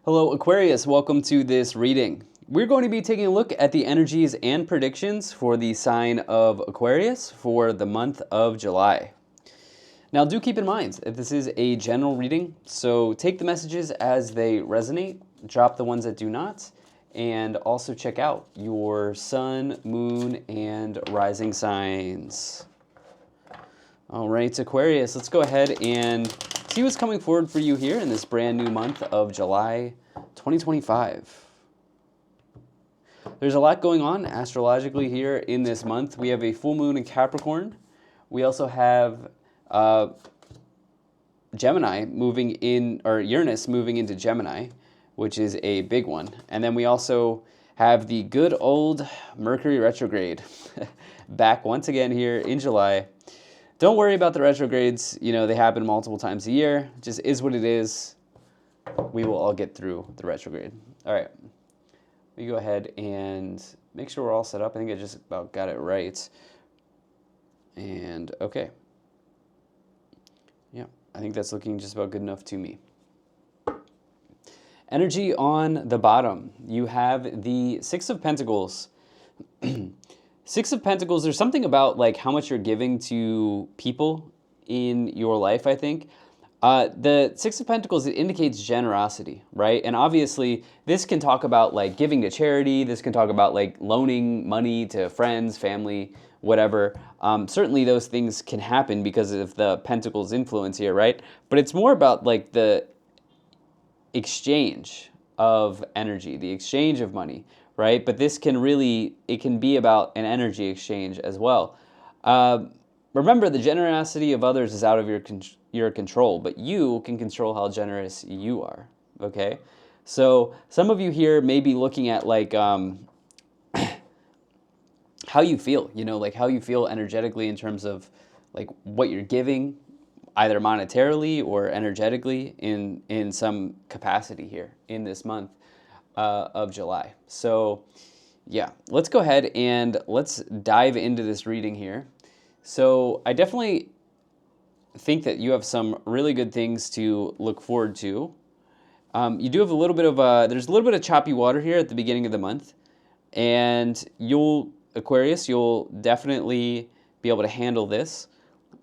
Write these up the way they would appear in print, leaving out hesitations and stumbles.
Hello Aquarius, welcome to this reading. We're going to be taking a look at the energies and predictions for the sign of Aquarius for the month of July. Now do keep in mind that this is a general reading, so take the messages as they resonate, drop the ones that do not, and also check out your sun, moon, and rising signs. All right, Aquarius, let's go ahead and see what's coming forward for you here in this brand new month of July 2025. There's a lot going on astrologically here in this month. We have a full moon in Capricorn. We also have Gemini moving in, or Uranus moving into Gemini, which is a big one. And then we also have the good old Mercury retrograde back once again here in July. Don't worry about the retrogrades. You know, they happen multiple times a year. It just is what it is. We will all get through the retrograde. All right. We go ahead and make sure we're all set up. I think I just about got it right. And okay. Yeah, I think that's looking just about good enough to me. Energy on the bottom. You have the Six of Pentacles. Six of Pentacles, there's something about like how much you're giving to people in your life, I think. The Six of Pentacles, it indicates generosity, right? And obviously, this can talk about like giving to charity. This can talk about like loaning money to friends, family, whatever. Certainly those things can happen because of the Pentacles influence here, right? But it's more about like the exchange of energy, the exchange of money, right? But this can really, it can be about an energy exchange as well. Remember, the generosity of others is out of your control, but you can control how generous you are, okay? So some of you here may be looking at like how you feel, you know, like how you feel energetically in terms of like what you're giving, either monetarily or energetically in some capacity here in this month of July. So yeah, let's go ahead and let's dive into this reading here. So I definitely think that you have some really good things to look forward to. You do have a little bit of there's a little bit of choppy water here at the beginning of the month, and Aquarius, you'll definitely be able to handle this.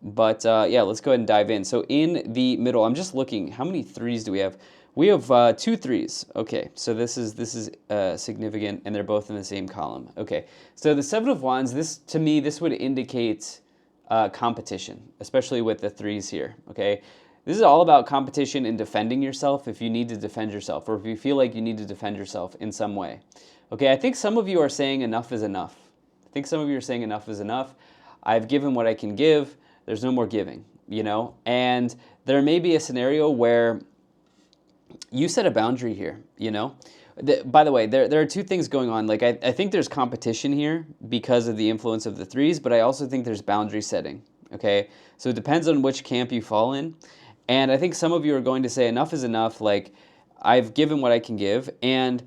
But yeah, let's go ahead and dive in. So in the middle, I'm just looking, how many threes do we have? We have 2 threes. Okay, so this is significant, and they're both in the same column. Okay, so the Seven of Wands, this to me, this would indicate competition, especially with the threes here. Okay, this is all about competition and defending yourself if you need to defend yourself, or if you feel like you need to defend yourself in some way. Okay, I think some of you are saying enough is enough. I think some of you are saying enough is enough. I've given what I can give. There's no more giving, you know? And there may be a scenario where you set a boundary here, you know? By the way, there are 2 things going on. Like, I think there's competition here because of the influence of the threes, but I also think there's boundary setting, okay? So it depends on which camp you fall in. And I think some of you are going to say enough is enough, like, I've given what I can give. And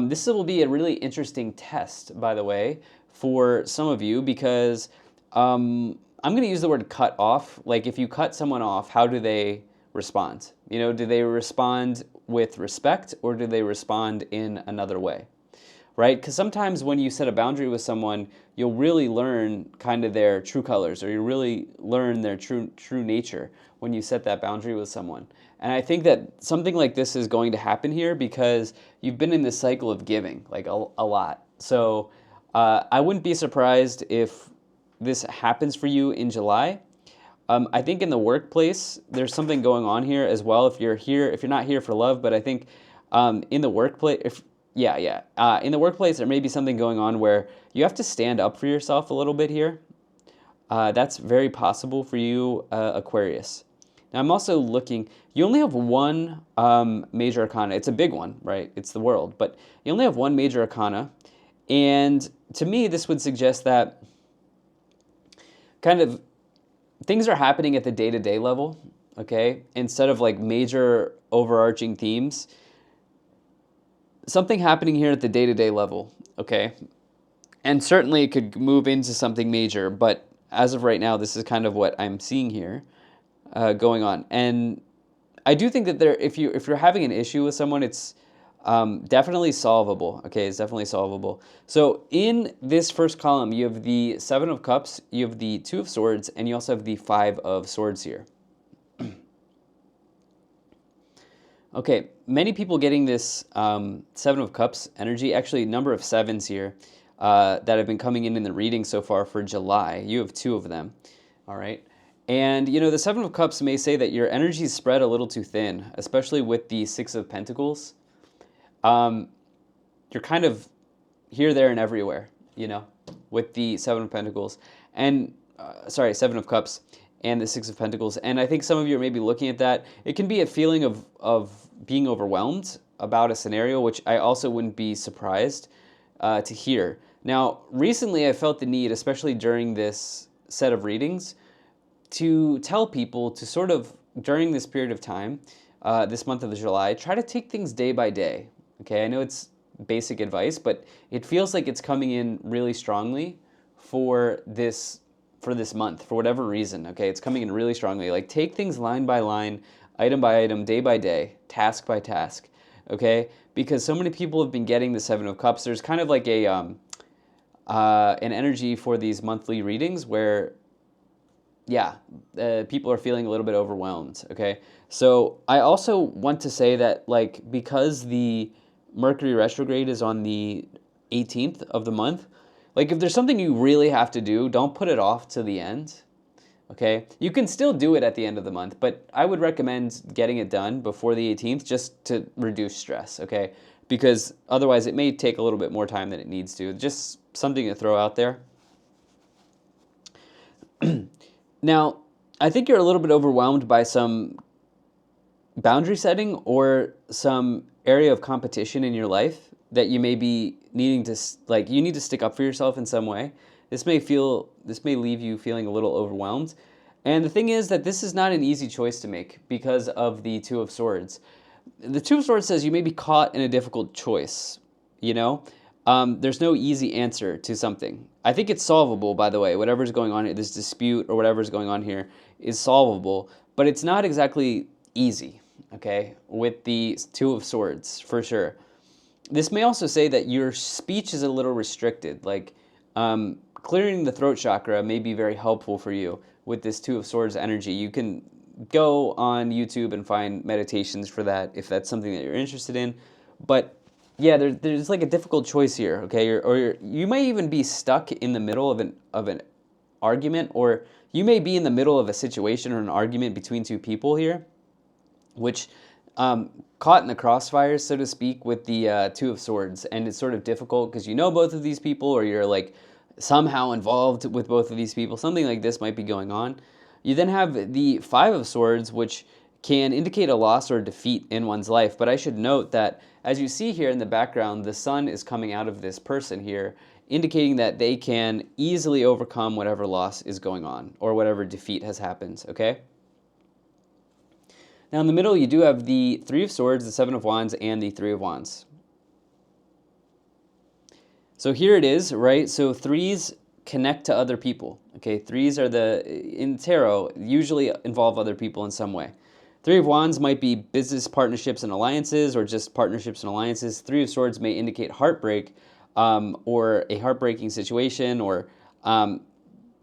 this will be a really interesting test, by the way, for some of you, because I'm going to use the word cut off. Like, if you cut someone off, how do they respond? You know, do they respond with respect, or do they respond in another way? Right? Because sometimes when you set a boundary with someone, you'll really learn kind of their true colors, or you really learn their true nature when you set that boundary with someone. And I think that something like this is going to happen here because you've been in this cycle of giving, like a lot. So I wouldn't be surprised if this happens for you in July. I think in the workplace, there's something going on here as well. If you're not here for love, but I think in the workplace, in the workplace, there may be something going on where you have to stand up for yourself a little bit here. That's very possible for you, Aquarius. Now, I'm also looking, you only have one major arcana. It's a big one, right? It's the world, but you only have one major arcana. And to me, this would suggest that kind of things are happening at the day-to-day level, okay? Instead of like major overarching themes, something happening here at the day-to-day level, okay? And certainly it could move into something major, but as of right now, this is kind of what I'm seeing here going on. And I do think that if you're having an issue with someone, it's Definitely solvable. Okay, it's definitely solvable. So in this first column, you have the Seven of Cups, you have the Two of Swords, and you also have the Five of Swords here. Okay, many people getting this Seven of Cups energy, actually number of sevens here that have been coming in the reading so far for July. You have two of them, all right? And, you know, the Seven of Cups may say that your energy is spread a little too thin, especially with the Six of Pentacles. You're kind of here, there, and everywhere, you know, with the Seven of Pentacles. And, sorry, Seven of Cups and the Six of Pentacles. And I think some of you are maybe looking at that. It can be a feeling of being overwhelmed about a scenario, which I also wouldn't be surprised to hear. Now, recently I felt the need, especially during this set of readings, to tell people to sort of, during this period of time, this month of July, try to take things day by day. Okay, I know it's basic advice, but it feels like it's coming in really strongly for this month, for whatever reason. Okay, it's coming in really strongly. Like, take things line by line, item by item, day by day, task by task. Okay, because so many people have been getting the Seven of Cups. There's kind of like a an energy for these monthly readings where, yeah, people are feeling a little bit overwhelmed. Okay, so I also want to say that, like, because the Mercury retrograde is on the 18th of the month, like, if there's something you really have to do, don't put it off to the end. Okay, you can still do it at the end of the month, but I would recommend getting it done before the 18th just to reduce stress. Okay, because otherwise it may take a little bit more time than it needs to. Just something to throw out there. Now, I think you're a little bit overwhelmed by some boundary setting or some area of competition in your life that you may be needing to, like, you need to stick up for yourself in some way. This may leave you feeling a little overwhelmed. And the thing is that this is not an easy choice to make because of the Two of Swords. The Two of Swords says you may be caught in a difficult choice, you know? There's no easy answer to something. I think it's solvable, by the way. Whatever's going on here, this dispute or whatever's going on here is solvable, but it's not exactly easy, okay, with the Two of Swords, for sure. This may also say that your speech is a little restricted. Like, clearing the throat chakra may be very helpful for you with this Two of Swords energy. You can go on YouTube and find meditations for that if that's something that you're interested in. But yeah, there's like a difficult choice here, okay? Or you may even be stuck in the middle of an argument, or you may be in the middle of a situation or an argument between two people here, which caught in the crossfires, so to speak, with the Two of Swords. And it's sort of difficult because you know both of these people, or you're like somehow involved with both of these people. Something like this might be going on. You then have the Five of Swords, which can indicate a loss or defeat in one's life. But I should note that, as you see here in the background, the sun is coming out of this person here, indicating that they can easily overcome whatever loss is going on or whatever defeat has happened, okay? Now in the middle, you do have the Three of Swords, the Seven of Wands, and the Three of Wands. So here it is, right? So threes connect to other people, okay? Threes are in tarot, usually involve other people in some way. Three of Wands might be business partnerships and alliances, or just partnerships and alliances. Three of Swords may indicate heartbreak, or a heartbreaking situation, or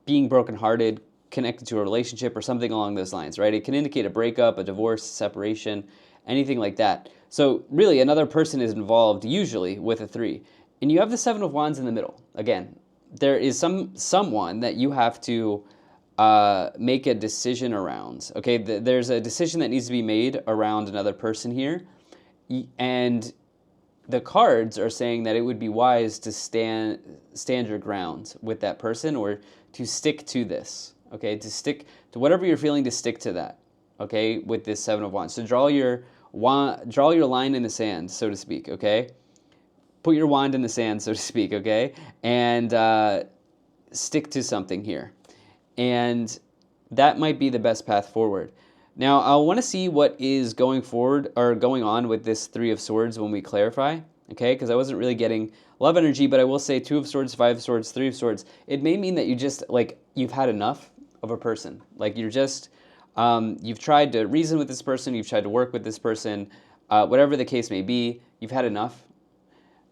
being brokenhearted, connected to a relationship, or something along those lines, right? It can indicate a breakup, a divorce, separation, anything like that. So really, another person is involved, usually, with a three. And you have the Seven of Wands in the middle. Again, there is someone that you have to make a decision around. Okay, there's a decision that needs to be made around another person here, and the cards are saying that it would be wise to stand your ground with that person, or to stick to this. Okay, to stick to whatever you're feeling, to stick to that. Okay, with this Seven of Wands, so draw your line in the sand, so to speak. Okay, put your wand in the sand, so to speak. Okay, and stick to something here. And that might be the best path forward. Now, I want to see what is going forward or going on with this Three of Swords when we clarify, okay? Because I wasn't really getting love energy, but I will say Two of Swords, Five of Swords, Three of Swords. It may mean that you just, like, you've had enough of a person. Like, you're just, you've tried to reason with this person, you've tried to work with this person, Whatever the case may be, you've had enough.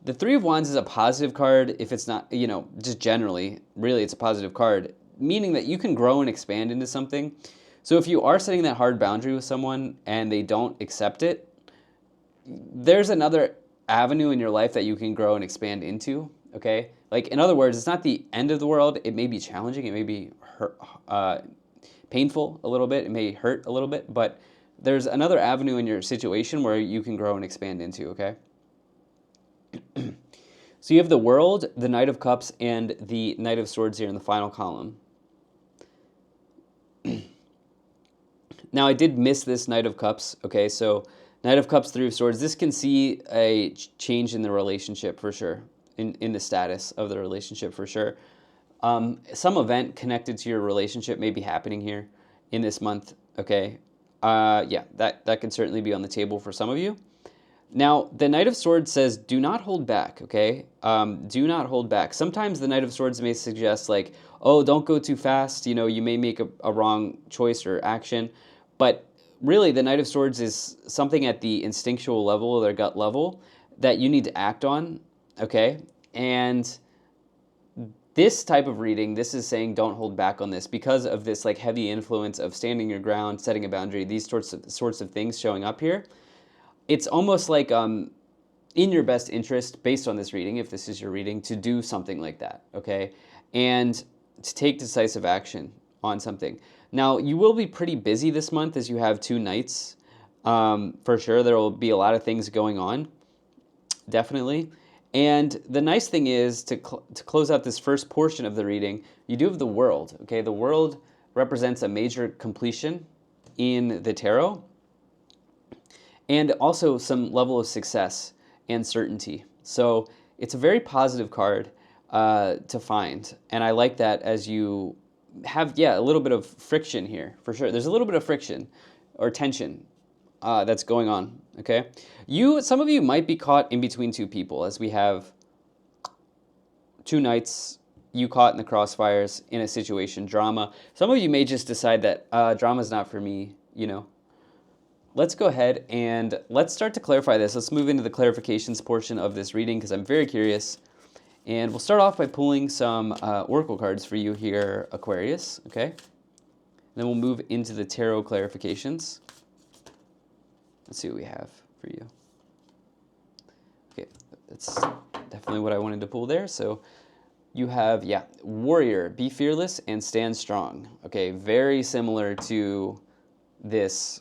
The Three of Wands is a positive card if it's not, just generally, really it's a positive card, meaning that you can grow and expand into something. So if you are setting that hard boundary with someone and they don't accept it, there's another avenue in your life that you can grow and expand into, okay? Like, in other words, it's not the end of the world. It may be challenging. It may be painful a little bit. It may hurt a little bit, but there's another avenue in your situation where you can grow and expand into, okay? So you have the World, the Knight of Cups, and the Knight of Swords here in the final column. Now, I did miss this Knight of Cups, okay? So Knight of Cups, Three of Swords. This can see a change in the relationship for sure, in the status of the relationship for sure. Some event connected to your relationship may be happening here in this month, okay? Yeah, that can certainly be on the table for some of you. Now, the Knight of Swords says, do not hold back, okay? Do not hold back. Sometimes the Knight of Swords may suggest, like, oh, don't go too fast. You may make a wrong choice or action. But really, the Knight of Swords is something at the instinctual level or their gut level that you need to act on, okay? And this type of reading, this is saying don't hold back on this because of this like heavy influence of standing your ground, setting a boundary, these sorts of things showing up here. It's almost like in your best interest, based on this reading, if this is your reading, to do something like that, okay? And to take decisive action on something. Now, you will be pretty busy this month as you have two nights. For sure, there will be a lot of things going on, definitely. And the nice thing is, to close out this first portion of the reading, you do have the World, okay? The World represents a major completion in the tarot, and also some level of success and certainty. So it's a very positive card to find. And I like that as you have, a little bit of friction here, for sure. There's a little bit of friction or tension that's going on, okay? Some of you might be caught in between two people, as we have two knights, you caught in the crossfires in a situation, drama. Some of you may just decide that drama's not for me, Let's go ahead and let's start to clarify this. Let's move into the clarifications portion of this reading because I'm very curious. And we'll start off by pulling some oracle cards for you here, Aquarius, okay? Then we'll move into the tarot clarifications. Let's see what we have for you. Okay, that's definitely what I wanted to pull there. So you have, warrior, be fearless and stand strong. Okay, very similar to this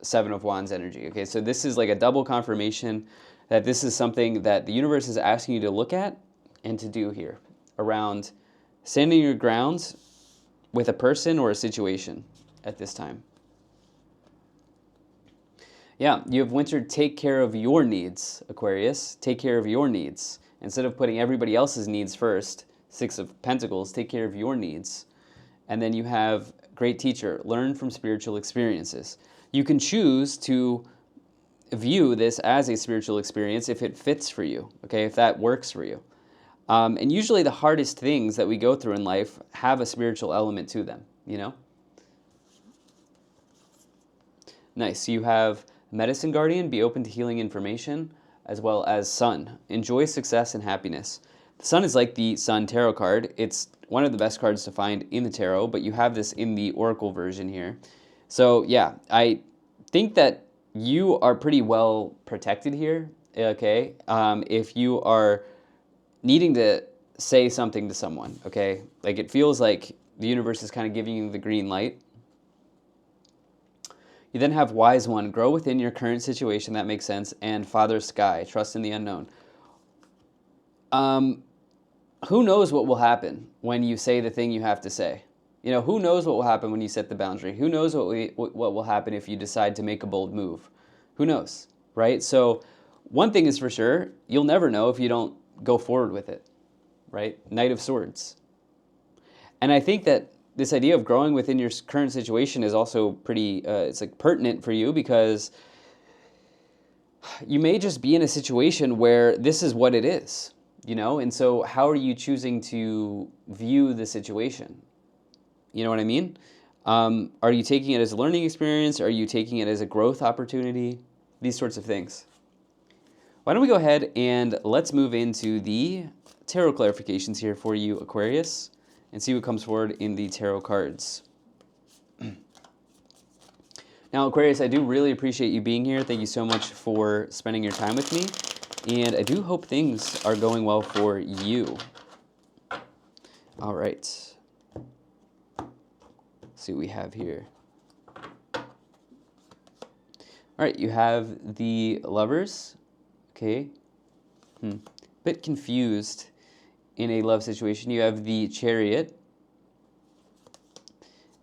Seven of Wands energy. Okay, so this is like a double confirmation that this is something that the universe is asking you to look at and to do here around standing your ground with a person or a situation at this time. Yeah, you have Winter, take care of your needs, Aquarius. Take care of your needs. Instead of putting everybody else's needs first, Six of Pentacles, take care of your needs. And then you have Great Teacher, learn from spiritual experiences. You can choose to view this as a spiritual experience if it fits for you, okay, if that works for you. And usually the hardest things that we go through in life have a spiritual element to them, Nice. You have Medicine Guardian, be open to healing information, as well as Sun. Enjoy success and happiness. The Sun is like the Sun tarot card. It's one of the best cards to find in the tarot, but you have this in the Oracle version here. So, I think that you are pretty well protected here, okay? If you are needing to say something to someone, okay? Like, it feels like the universe is kind of giving you the green light. You then have Wise One, grow within your current situation, that makes sense, and Father Sky, trust in the unknown. Who knows what will happen when you say the thing you have to say? Who knows what will happen when you set the boundary? Who knows what will happen if you decide to make a bold move? Who knows, right? So one thing is for sure, you'll never know if you don't go forward with it, right? Knight of Swords. And I think that this idea of growing within your current situation is also pretty, it's like pertinent for you because you may just be in a situation where this is what it is, And so how are you choosing to view the situation? You know what I mean? Are you taking it as a learning experience? Are you taking it as a growth opportunity? these sorts of things. Why don't we go ahead and let's move into the tarot clarifications here for you, Aquarius, and see what comes forward in the tarot cards. Now, Aquarius, I do really appreciate you being here. Thank you so much for spending your time with me. And I do hope things are going well for you. All right. Let's see what we have here. All right, you have the Lovers. Okay. Bit confused in a love situation. You have the Chariot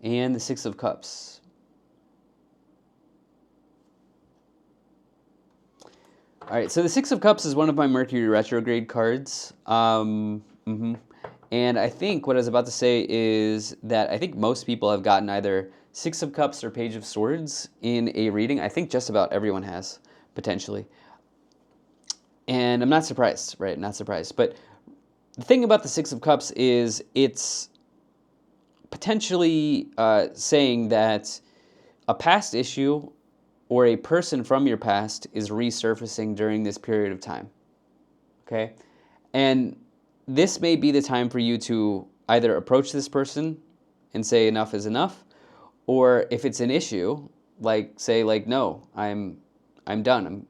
and the Six of Cups. All right, so the Six of Cups is one of my Mercury retrograde cards. And I think what I was about to say is that I think most people have gotten either Six of Cups or Page of Swords in a reading. I think just about everyone has, potentially. And I'm not surprised, right? Not surprised. But the thing about the Six of Cups is it's potentially saying that a past issue or a person from your past is resurfacing during this period of time, okay? And this may be the time for you to either approach this person and say enough is enough, or if it's an issue, like say like, no, I'm done,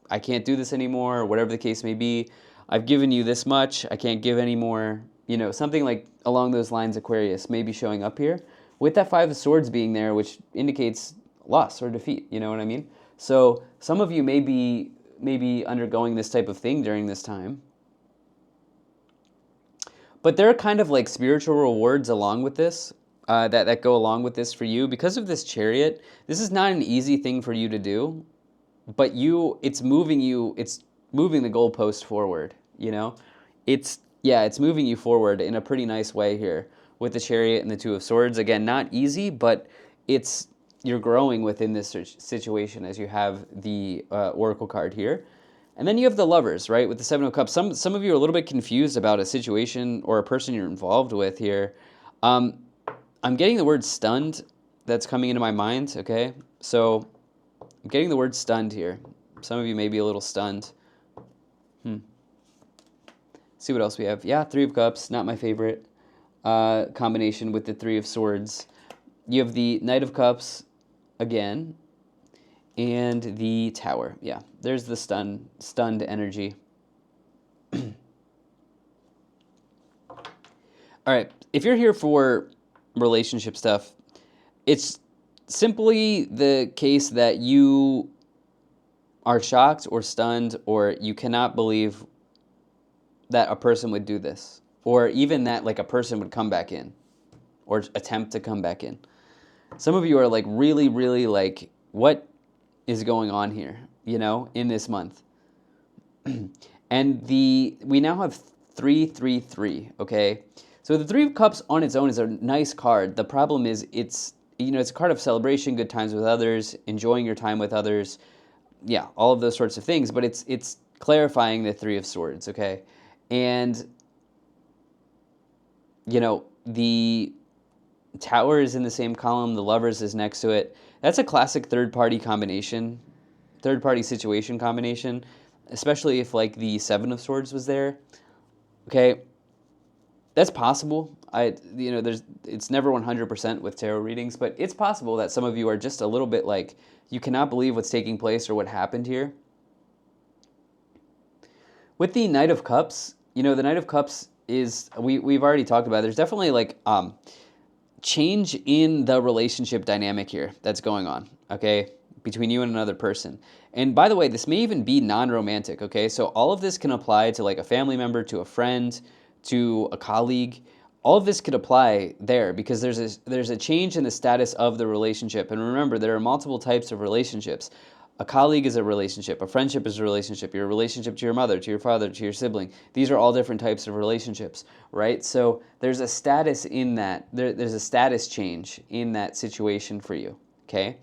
I can't do this anymore, or whatever the case may be. I've given you this much, I can't give any more, you know, something like along those lines, Aquarius, may be showing up here, with that Five of Swords being there, which indicates loss or defeat, you know what I mean? So some of you may be undergoing this type of thing during this time. But there are kind of like spiritual rewards along with this, that go along with this for you. Because of this Chariot, this is not an easy thing for you to do, but it's moving the goalpost forward, you know? It's moving you forward in a pretty nice way here with the Chariot and the Two of Swords. Again, not easy, but you're growing within this situation as you have the Oracle card here. And then you have the Lovers, right, with the Seven of Cups. Some of you are a little bit confused about a situation or a person you're involved with here. I'm getting the word stunned that's coming into my mind, okay? So I'm getting the word stunned here. Some of you may be a little stunned. See what else we have. Yeah, Three of Cups, not my favorite combination with the Three of Swords. You have the Knight of Cups again, and the Tower. Yeah, there's the stunned energy. All right, if you're here for relationship stuff, it's simply the case that you are shocked or stunned, or you cannot believe that a person would do this, or even that like a person would come back in or attempt to come back in. Some of you are like really, really like, what is going on here, you know, in this month? And we now have 333, okay? So the Three of Cups on its own is a nice card. The problem is it's a card of celebration, good times with others, enjoying your time with others. Yeah, all of those sorts of things, but it's clarifying the Three of Swords, okay? And you know, the Tower is in the same column, the Lovers is next to it. That's a classic third-party situation combination, especially if like the Seven of Swords was there. Okay, that's possible. It's never 100% with tarot readings, but it's possible that some of you are just a little bit like, you cannot believe what's taking place or what happened here. With the Knight of Cups, the Knight of Cups is, we've already talked about it. There's definitely like change in the relationship dynamic here that's going on, okay, between you and another person. And by the way, this may even be non-romantic, okay? So all of this can apply to like a family member, to a friend, to a colleague. All of this could apply there because there's a change in the status of the relationship. And remember, there are multiple types of relationships. A colleague is a relationship. A friendship is a relationship. Your relationship to your mother, to your father, to your sibling. These are all different types of relationships, right? So there's a status in that. There's a status change in that situation for you, okay?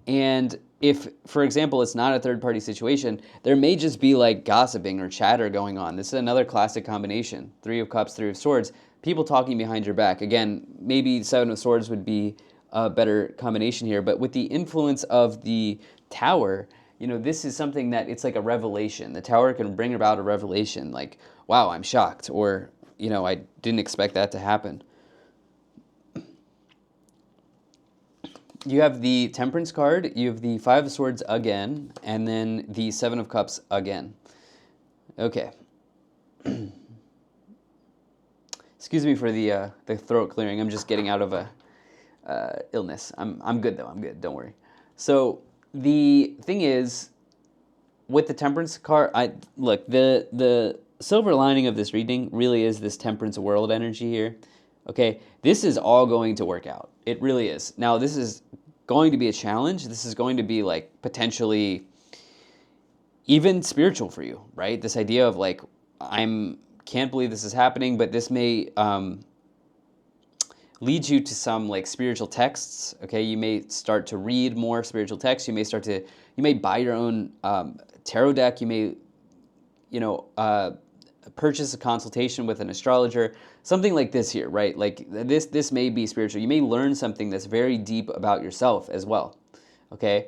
And if, for example, it's not a third-party situation, there may just be like gossiping or chatter going on. This is another classic combination. Three of Cups, Three of Swords. People talking behind your back. Again, maybe Seven of Swords would be a better combination here, but with the influence of the Tower, you know, this is something that it's like a revelation. The Tower can bring about a revelation, like, wow, I'm shocked, or, you know, I didn't expect that to happen. You have the Temperance card, you have the Five of Swords again, and then the Seven of Cups again. Okay. Excuse me for the throat clearing. I'm just getting out of a illness. I'm good though. I'm good. Don't worry. So the thing is, with the Temperance card, look, the silver lining of this reading really is this Temperance world energy here. Okay, this is all going to work out. It really is. Now, this is going to be a challenge. This is going to be like potentially even spiritual for you, right? This idea of like, can't believe this is happening, but this may lead you to some like spiritual texts. Okay, you may start to read more spiritual texts. You may buy your own tarot deck. You may, you know, purchase a consultation with an astrologer, something like this here, right? Like this may be spiritual. You may learn something that's very deep about yourself as well, okay?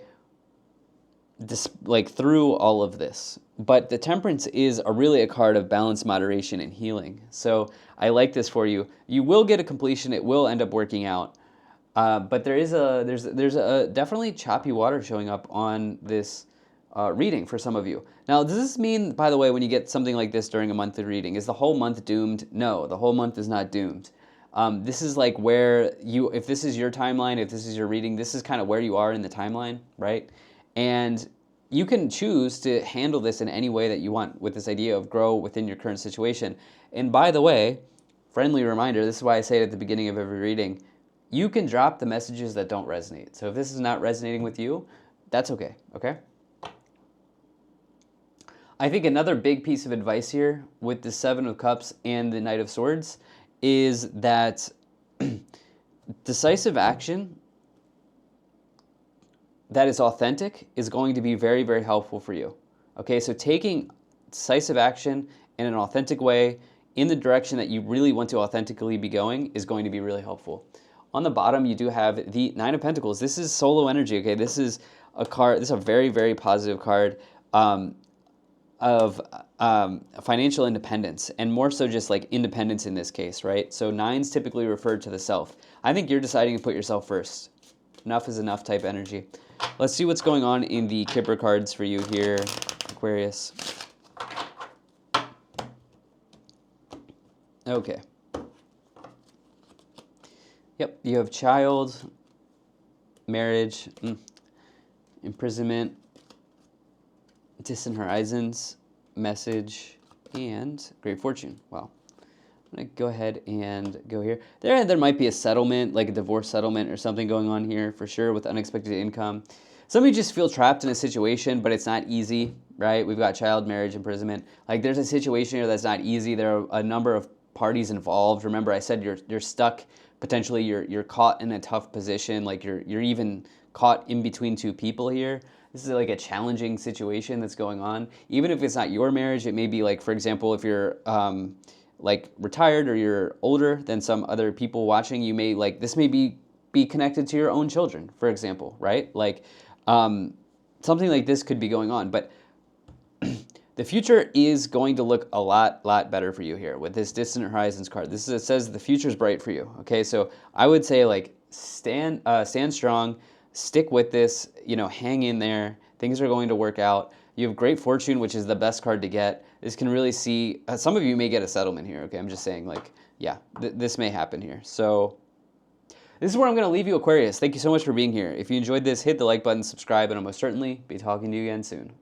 This, like, through all of this. But the Temperance is really a card of balance, moderation, and healing. So I like this for you. You will get a completion. It will end up working out. But there's a definitely choppy water showing up on this reading for some of you. Now, does this mean, by the way, when you get something like this during a monthly reading, is the whole month doomed? No, the whole month is not doomed. This is like where if this is your timeline, if this is your reading, this is kind of where you are in the timeline, right? And you can choose to handle this in any way that you want with this idea of grow within your current situation. And by the way, friendly reminder, this is why I say it at the beginning of every reading, you can drop the messages that don't resonate. So if this is not resonating with you, that's okay, okay? I think another big piece of advice here with the Seven of Cups and the Knight of Swords is that decisive action that is authentic is going to be very, very helpful for you. Okay, so taking decisive action in an authentic way in the direction that you really want to authentically be going is going to be really helpful. On the bottom, you do have the Nine of Pentacles. This is solo energy, okay? This is a card, this is a very, very positive card of financial independence, and more so just like independence in this case, right? So nines typically refer to the self. I think you're deciding to put yourself first. Enough is enough type energy. Let's see what's going on in the Kipper cards for you here, Aquarius. Okay. Yep, you have child, marriage, imprisonment, distant horizons, message, and great fortune. Wow. I'm going to go ahead and go here. There might be a settlement, like a divorce settlement or something going on here for sure with unexpected income. Some of you just feel trapped in a situation, but it's not easy, right? We've got child, marriage, imprisonment. Like there's a situation here that's not easy. There are a number of parties involved. Remember, I said you're stuck. Potentially, you're caught in a tough position. Like you're even caught in between two people here. This is like a challenging situation that's going on. Even if it's not your marriage, it may be like, for example, if you're like retired or you're older than some other people watching, you may like, this may be connected to your own children, for example, right? Like something like this could be going on, but the future is going to look a lot better for you here with this Distant Horizons card. It says the future's bright for you. Okay, so I would say like stand strong, stick with this, you know, hang in there. Things are going to work out. You have great fortune, which is the best card to get. This can really see, some of you may get a settlement here, okay? I'm just saying, like, yeah, this may happen here. So this is where I'm going to leave you, Aquarius. Thank you so much for being here. If you enjoyed this, hit the like button, subscribe, and I'll most certainly be talking to you again soon.